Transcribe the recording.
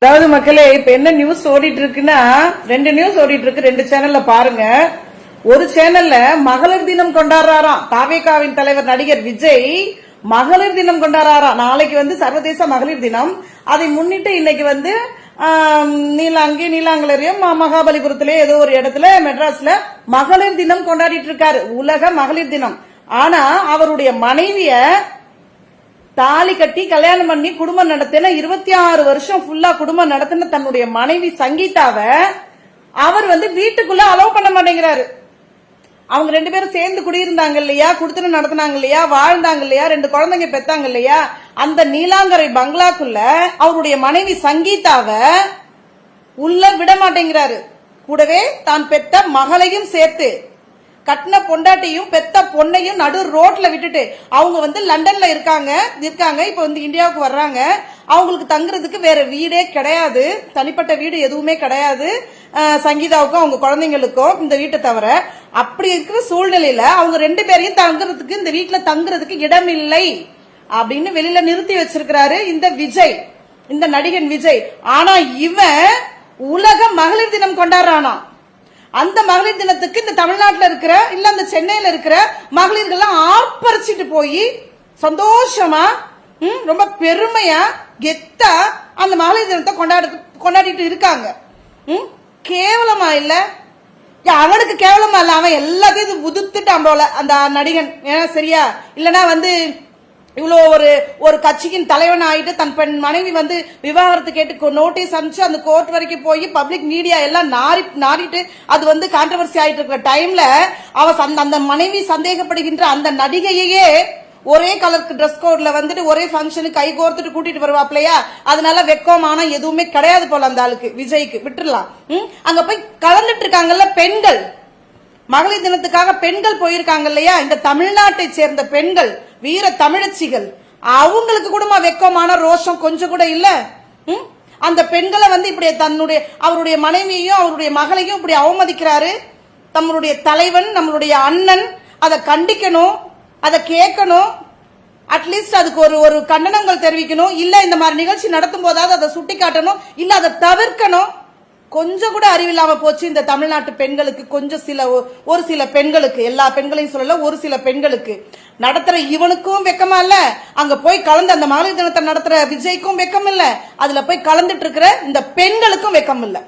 அதாவது மக்களே இப்ப என்ன நியூஸ் ஓடிட்டு இருக்குன்னா, ரெண்டு நியூஸ் ஓடிட்டு இருக்கு. ரெண்டு சேனல்ல பாருங்க. ஒரு சேனல்ல மகளிர் தினம் கொண்டாடுறாராம். தாவேகாவின் தலைவர் நடிகர் விஜய் மகளிர் தினம் கொண்டாடுறாராம். நாளைக்கு சர்வதேச மகளிர் தினம். அதை முன்னிட்டு இன்னைக்கு நீலாங்கலையும் மகாபலிபுரத்திலே ஏதோ ஒரு இடத்துல மெட்ராஸ்ல மகளிர் தினம் கொண்டாடிட்டு இருக்காரு. உலக மகளிர் தினம். ஆனா அவருடைய மனைவிய தாலி கட்டி கல்யாணம் பண்ணி குடும்பம் நடத்தின 26 வருஷம் ஃபுல்லா குடும்பம் நடத்தின தன்னுடைய மனைவி சங்கீதாவ அவர் வீட்டுக்குள்ள அலோவ் பண்ண மாட்டேங்கிறாரு. அவங்க ரெண்டு பேரும் சேர்ந்து குடியிருந்தாங்க இல்லையா, குடுத்தனம் நடத்தினாங்க இல்லையா, வாழ்ந்தாங்க இல்லையா, 2 குழந்தைங்க பெத்தாங்க இல்லையா, அந்த நீலாங்கரை பங்களாக்குள்ள அவருடைய மனைவி சங்கீதாவ உள்ள விட மாட்டேங்கிறாரு. கூடவே தான் பெத்த மகளையும் சேர்த்து கட்டின பொண்டாட்டியும் பெத்த பொண்ணையும் நடு ரோட்ல விட்டுட்டு அவங்க லண்டன்ல இருக்காங்க. இப்ப இந்தியாவுக்கு வர்றாங்க. அவங்களுக்கு தங்குறதுக்கு வேற வீடே கிடையாது, தனிப்பட்ட வீடு எதுவுமே கிடையாது சங்கீதாவுக்கும் அவங்க குழந்தைங்களுக்கும் இந்த வீட்டை தவிர. அப்படி இருக்கிற சூழ்நிலையில அவங்க 2 பேரையும் தங்குறதுக்கு இந்த வீட்டுல தங்குறதுக்கு இடம் இல்லை அப்படின்னு வெளியில நிறுத்தி வச்சிருக்கிறாரு இந்த விஜய், இந்த நடிகன் விஜய். ஆனா இவன் உலக மகளிர் தினம் கொண்டாடுறானா. அந்த மகளிர் தினத்துக்கு இந்த தமிழ்நாட்டில் இருக்கிற இல்ல அந்த சென்னையில இருக்கிற மகளிர்கள் ஆர்ப்பரிச்சிட்டு போய் சந்தோஷமா ரொம்ப பெருமையா கெத்தா அந்த மகளிர் தினத்தை கொண்டாடிட்டு இருக்காங்க. கேவலமா இல்ல? அவனுக்கு கேவலமா இல்ல, அவன் எல்லாத்தையும் உதுத்துட்டான் போல அந்த நடிகன். ஏன்னா சரியா இல்லனா இவ்வளோ ஒரு கட்சியின் தலைவன் ஆயிட்டு தன் பெண் மனைவி விவாகரத்து கேட்டு நோட்டீஸ் அனுப்பிச்சு அந்த கோர்ட் வரைக்கும் போய் பப்ளிக் மீடியா எல்லாம் நாரிட்டு அது கான்ட்ரவர்சி ஆயிட்டு இருக்கிற டைம்ல அந்த மனைவி சந்தேகப்படுகின்ற அந்த நடிகையே ஒரே கலருக்கு ட்ரெஸ் கோட்ல ஒரே ஃபங்க்ஷனுக்கு கை கோர்த்துட்டு கூட்டிட்டு வருவாப்லையா, அதனால வெக்கமான எதுவுமே கிடையாது போல அந்த ஆளுக்கு விஜய்க்கு. விட்டுறலாம். அங்க போய் கலந்துட்டு இருக்காங்கல்ல பெண்கள், மகளிர் தினத்துக்காக பெண்கள் போயிருக்காங்க இல்லையா, இந்த தமிழ்நாட்டை சேர்ந்த பெண்கள் வீர தமிழச்சிகள், அவங்களுக்கு கூட வெக்கமான ரோஷம் கொஞ்சம் கூட இல்ல. அந்த பெண்களை இப்படி அவருடைய மனைவியையும் அவருடைய மகளையும் இப்படி அவமதிக்கிறாரு நம்மளுடைய தலைவன், நம்மளுடைய அண்ணன். அதை கண்டிக்கணும், அதை கேட்கணும், அட்லீஸ்ட் அதுக்கு ஒரு கண்டனங்கள் தெரிவிக்கணும். இல்ல இந்த மாதிரி நிகழ்ச்சி நடத்தும் போதாவது அதை சுட்டி காட்டணும், இல்ல அதை தவிர்க்கணும். கொஞ்சம் கூட அறிவில்லாம போச்சு இந்த தமிழ்நாட்டு பெண்களுக்கு. கொஞ்சம் ஒரு சில பெண்களுக்கு, எல்லா பெண்களையும் சொல்லல, ஒரு சில பெண்களுக்கு நடத்துற இவனுக்கும் வெக்கமா இல்ல, அங்க போய் கலந்து அந்த மகளிர் தினத்தை நடத்துற விஜய்க்கும் வெக்கம் இல்ல, அதுல போய் கலந்துட்டு இருக்கிற இந்த பெண்களுக்கும் வெக்கம் இல்ல.